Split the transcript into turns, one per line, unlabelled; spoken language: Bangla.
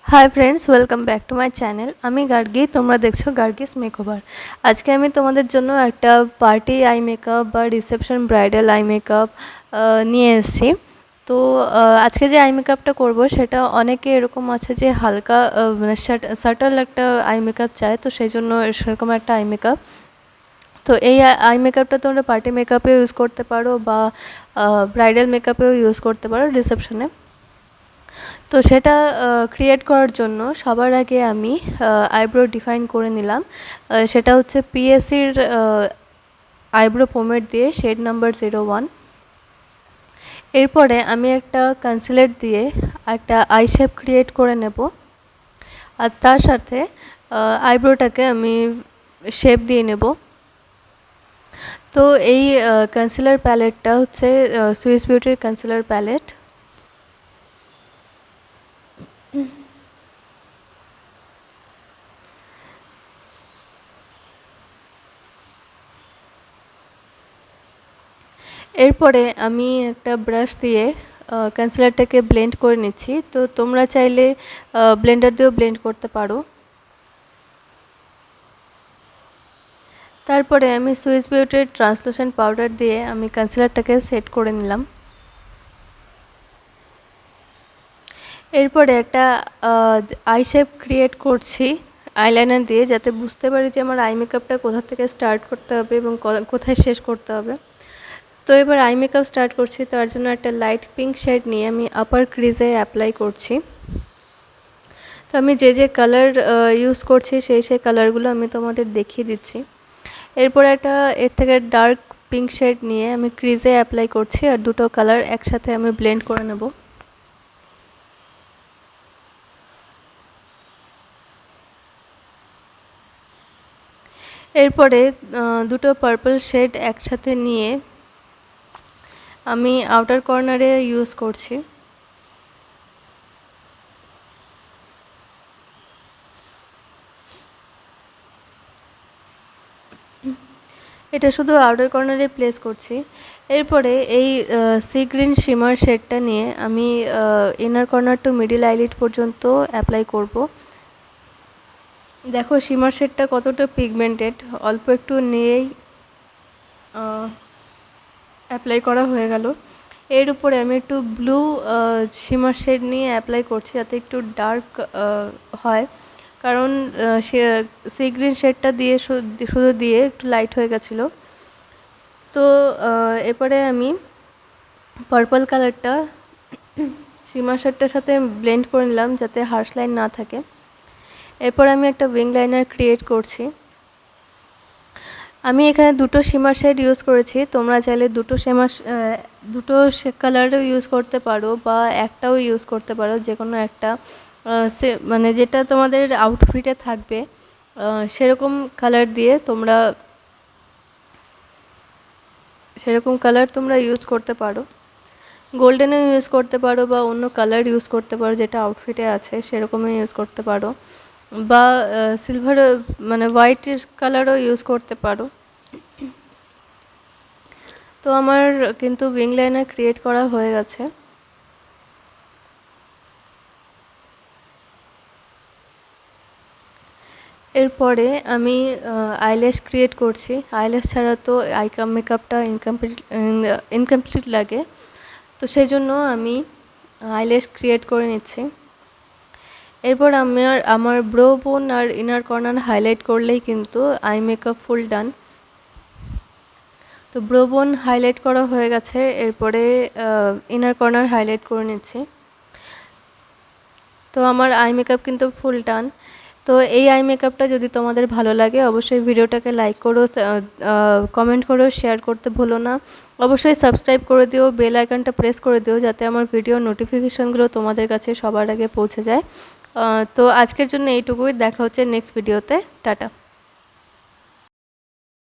Hi friends welcome back to my channel आमी गार्गी तोमरा देखछो गार्गिस मेकओवर। आज के आमी तोमादेर जोन्नो एकटा पार्टी आई मेकअप बा रिसेपशन ब्राइडल आई मेकअप निये एसेछि। तो आज के जे आई मेकअपटा करबो सेटा अनेके एरकम आछे जे हालका माने साटल एकटा आई मेकअप चाय, तो सेइजोन्नो सेरकम एकटा आई मेकअप। तो এই आई मेकअपটা তোমরা পার্টি মেকআপে ইউজ করতে পারো বা ব্রাইডাল মেকআপেও ইউজ করতে পারো রিসেপশনে। তো সেটা ক্রিয়েট করার জন্য সবার আগে আমি আইব্রো ডিফাইন করে নিলাম। সেটা হচ্ছে পিএসসির আইব্রো পোমেড দিয়ে শেড নাম্বার 01। এরপরে আমি একটা কনসিলার দিয়ে একটা আই শেপ ক্রিয়েট করে নেব, আর তার সাথে আইব্রোটাকে আমি শেপ দিয়ে নেব। তো এই কনসিলার প্যালেটটা হচ্ছে সুইস বিউটির কনসিলার প্যালেট। এরপরে আমি একটা ব্রাশ দিয়ে কনসিলারটাকে ব্লেন্ড করে নিচ্ছি। তো তোমরা চাইলে ব্লেন্ডার দিয়েও ব্লেন্ড করতে পারো। তারপরে আমি সুইস বিউটির ট্রান্সলুসেন্ট পাউডার দিয়ে আমি কনসিলারটাকে সেট করে নিলাম। এরপরে একটা আই শেপ ক্রিয়েট করছি আইলাইনার দিয়ে, যাতে বুঝতে পারি যে আমার আই মেকআপটা কোথা থেকে স্টার্ট করতে হবে এবং কোথায় শেষ করতে হবে। তো এবার আই মেকআপ স্টার্ট করছি। তার জন্য একটা লাইট পিঙ্ক শেড নিয়ে আমি আপার ক্রিজে অ্যাপ্লাই করছি। তো আমি যে যে কালার ইউজ করছি সেই কালারগুলো আমি তোমাদের দেখিয়ে দিচ্ছি। এরপর একটা এর থেকে ডার্ক পিঙ্ক শেড নিয়ে আমি ক্রিজে অ্যাপ্লাই করছি, আর দুটো কালার একসাথে আমি ব্লেন্ড করে নেব। এরপরে দুটো পার্পল শেড একসাথে নিয়ে আমি আউটার কর্নারে ইউজ করছি। এটা শুধু আউটার কর্নারে প্লেস করছি। এরপরে এই সি গ্রিন শিমার শেডটা নিয়ে আমি inner corner to middle eyelid পর্যন্ত অ্যাপ্লাই করব। দেখো শিমার শেডটা কতটা পিগমেন্টেড, অল্প একটু নিয়েই অ্যাপ্লাই করা হয়ে গেল। এর উপরে আমি একটু ব্লু শিমার শেড নিয়ে অ্যাপ্লাই করছি, যাতে একটু ডার্ক হয়, কারণ সি গ্রিন শেডটা দিয়ে শুধু দিয়ে একটু লাইট হয়ে গেছিলো। তো এরপরে আমি পার্পল কালারটা শিমার শেডটার সাথে ব্লেন্ড করে নিলাম, যাতে হার্শ লাইন না থাকে। এরপর আমি একটা উইং লাইনার ক্রিয়েট করছি। আমি এখানে দুটো শিমার শেড ইউজ করেছি। তোমরা চাইলে দুটো কালারও ইউজ করতে পারো বা একটাও ইউজ করতে পারো, যে কোনো একটা মানে যেটা তোমাদের আউটফিটে থাকবে সেরকম কালার দিয়ে সেরকম কালার তোমরা ইউজ করতে পারো। গোল্ডেনও ইউজ করতে পারো বা অন্য কালার ইউজ করতে পারো, যেটা আউটফিটে আছে সেরকমই ইউজ করতে পারো, বা সিলভার মানে হোয়াইট কালারও ইউজ করতে পারো। তো আমার কিন্তু উইং লাইনার ক্রিয়েট করা হয়ে গেছে। এরপরে আমি আইল্যাশ ক্রিয়েট করছি। আইল্যাশ ছাড়া তো আই মেকআপটা ইনকমপ্লিট লাগে, তো সেই জন্য আমি আইল্যাশ ক্রিয়েট করে নিচ্ছি। এরপর আমার ব্রো বোন আর ইনার কর্নার হাইলাইট করলেই কিন্তু আই মেকআপ ফুল ডান। তো ব্রো বোন হাইলাইট করা হয়ে গেছে, এরপরে ইনার কর্নার হাইলাইট করে নিচ্ছি। তো আমার আই মেকআপ কিন্তু ফুল ডান। তো এই আই মেকআপটা যদি তোমাদের ভালো লাগে অবশ্যই ভিডিওটাকে লাইক করো, কমেন্ট করো, শেয়ার করতে ভুলো না। অবশ্যই সাবস্ক্রাইব করে দিও, বেল আইকনটা প্রেস করে দিও, যাতে আমার ভিডিও নোটিফিকেশনগুলো তোমাদের কাছে সবার আগে পৌঁছে যায়। তো আজকের জন্য এইটুকুই, দেখা হচ্ছে নেক্সট ভিডিওতে। টাটা।